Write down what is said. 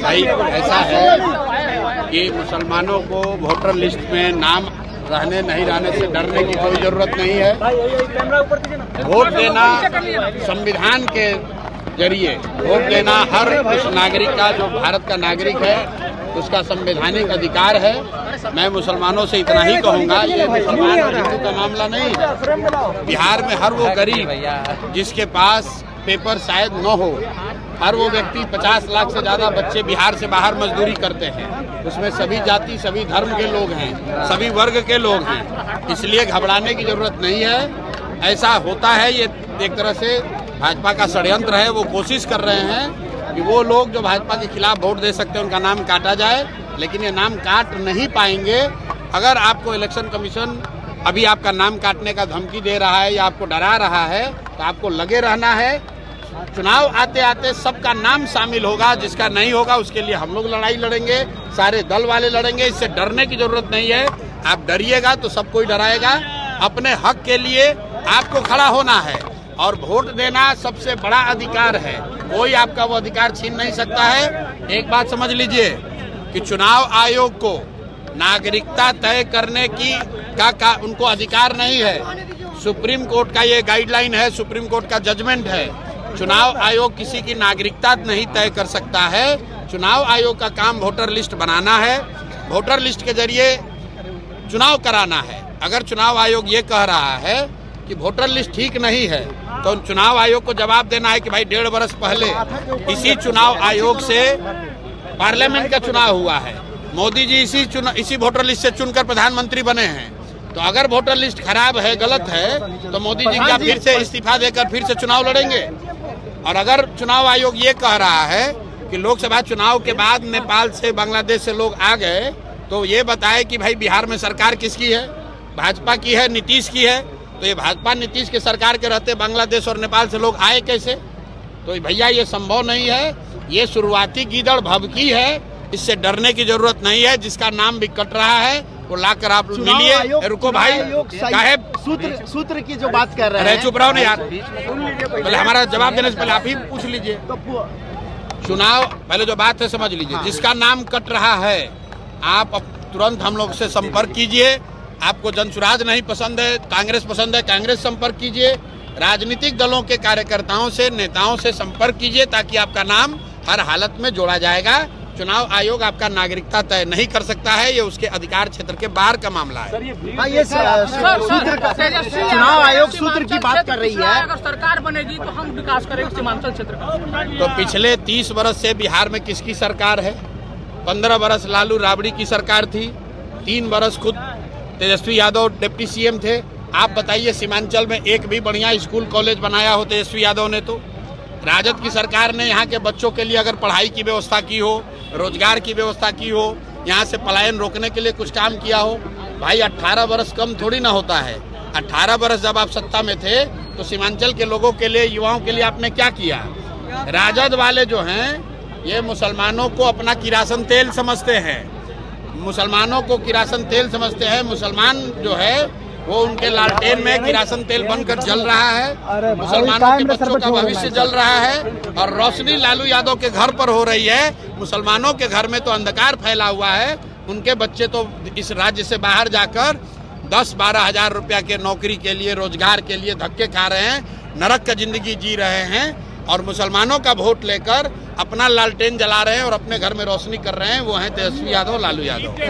भाई ऐसा है कि मुसलमानों को वोटर लिस्ट में नाम रहने नहीं रहने से डरने की कोई जरूरत नहीं है। वोट देना संविधान के जरिए वोट देना हर उस नागरिक का, जो भारत का नागरिक है, उसका संवैधानिक अधिकार है। मैं मुसलमानों से इतना ही कहूँगा, ये मुसलमान और हिंदू का मामला नहीं है। बिहार में हर वो गरीब जिसके पास पेपर शायद न हो, हर वो व्यक्ति 50 लाख से ज़्यादा बच्चे बिहार से बाहर मजदूरी करते हैं। उसमें सभी जाति, सभी धर्म के लोग हैं, सभी वर्ग के लोग हैं, इसलिए घबराने की जरूरत नहीं है। ऐसा होता है, ये एक तरह से भाजपा का षड्यंत्र है। वो कोशिश कर रहे हैं कि वो लोग जो भाजपा के खिलाफ वोट दे सकते हैं उनका नाम काटा जाए, लेकिन ये नाम काट नहीं पाएंगे। अगर आपको इलेक्शन कमीशन अभी आपका नाम काटने का धमकी दे रहा है या आपको डरा रहा है, तो आपको लगे रहना है। चुनाव आते आते सबका नाम शामिल होगा, जिसका नहीं होगा उसके लिए हम लोग लड़ाई लड़ेंगे, सारे दल वाले लड़ेंगे। इससे डरने की जरूरत नहीं है। आप डरिएगा तो सब कोई डराएगा। अपने हक के लिए आपको खड़ा होना है और वोट देना सबसे बड़ा अधिकार है। कोई आपका वो अधिकार छीन नहीं सकता है। एक बात समझ लीजिए कि चुनाव आयोग को नागरिकता तय करने की का उनको अधिकार नहीं है। सुप्रीम कोर्ट का ये गाइडलाइन है, सुप्रीम कोर्ट का जजमेंट है। चुनाव आयोग किसी की नागरिकता नहीं तय कर सकता है। चुनाव आयोग का काम वोटर लिस्ट बनाना है, वोटर लिस्ट के जरिए चुनाव कराना है। अगर चुनाव आयोग ये कह रहा है कि वोटर लिस्ट ठीक नहीं है, तो चुनाव आयोग को जवाब देना है कि भाई 1.5 वर्ष पहले इसी चुनाव आयोग से पार्लियामेंट का चुनाव हुआ है, मोदी जी इसी वोटर लिस्ट से चुनकर प्रधानमंत्री बने हैं। तो अगर वोटर लिस्ट खराब है, गलत है, तो मोदी जी क्या फिर से इस्तीफा देकर फिर से चुनाव लड़ेंगे? और अगर चुनाव आयोग ये कह रहा है कि लोकसभा चुनाव के बाद नेपाल से, बांग्लादेश से लोग आ गए, तो ये बताए कि भाई बिहार में सरकार किसकी है? भाजपा की है, नीतीश की है। तो ये भाजपा नीतीश के सरकार के रहते बांग्लादेश और नेपाल से लोग आए कैसे? तो भैया ये संभव नहीं है। ये शुरुआती गीदड़ भभकी है, इससे डरने की जरूरत नहीं है। जिसका भी कट रहा है वो लाकर आप मिलिए। रुको भाई, साहेब सूत्र की जो बात कर रहे हैं, चुप रहो ना यार, पहले हमारा जवाब देने से पहले आप ही पूछ लीजिए। चुनाव पहले जो बात है समझ लीजिए। जिसका नाम कट रहा है आप तुरंत हम लोग से संपर्क कीजिए। आपको जनसुराज नहीं पसंद है, कांग्रेस पसंद है, कांग्रेस संपर्क कीजिए। राजनीतिक दलों के कार्यकर्ताओं से, नेताओं से संपर्क कीजिए, ताकि आपका नाम हर हालत में जोड़ा जाएगा। चुनाव आयोग आपका नागरिकता तय नहीं कर सकता है, ये उसके अधिकार क्षेत्र के बाहर का मामला है। चुनाव आयोग सूत्र की बात कर रही है। अगर सरकार बनेगी तो हम विकास करेंगे सीमांचल क्षेत्र का। तो पिछले 30 वर्ष से बिहार में किसकी सरकार है? 15 वर्ष लालू राबड़ी की सरकार थी, 3 वर्ष खुद तेजस्वी यादव डिप्टी सीएम थे। आप बताइए सीमांचल में एक भी बढ़िया स्कूल कॉलेज बनाया हो तेजस्वी यादव ने? तो राजद की सरकार ने यहाँ के बच्चों के लिए अगर पढ़ाई की व्यवस्था की हो, रोजगार की व्यवस्था की हो, यहाँ से पलायन रोकने के लिए कुछ काम किया हो? भाई 18 वर्ष कम थोड़ी ना होता है। 18 वर्ष जब आप सत्ता में थे तो सीमांचल के लोगों के लिए, युवाओं के लिए आपने क्या किया? राजद वाले जो हैं ये मुसलमानों को अपना किरासन तेल समझते हैं, मुसलमानों को किरासन तेल समझते हैं। मुसलमान जो है वो उनके लालटेन में किरासन तेल बनकर जल रहा है, मुसलमानों के बच्चों का भविष्य जल रहा है, और रोशनी लालू यादव के घर पर हो रही है। मुसलमानों के घर में तो अंधकार फैला हुआ है। उनके बच्चे तो इस राज्य से बाहर जाकर 10-12 हजार रुपया के नौकरी के लिए, रोजगार के लिए धक्के खा रहे हैं, नरक का जिंदगी जी रहे हैं, और मुसलमानों का वोट लेकर अपना लालटेन जला रहे हैं और अपने घर में रोशनी कर रहे हैं। वो हैं तेजस्वी यादव, लालू यादव।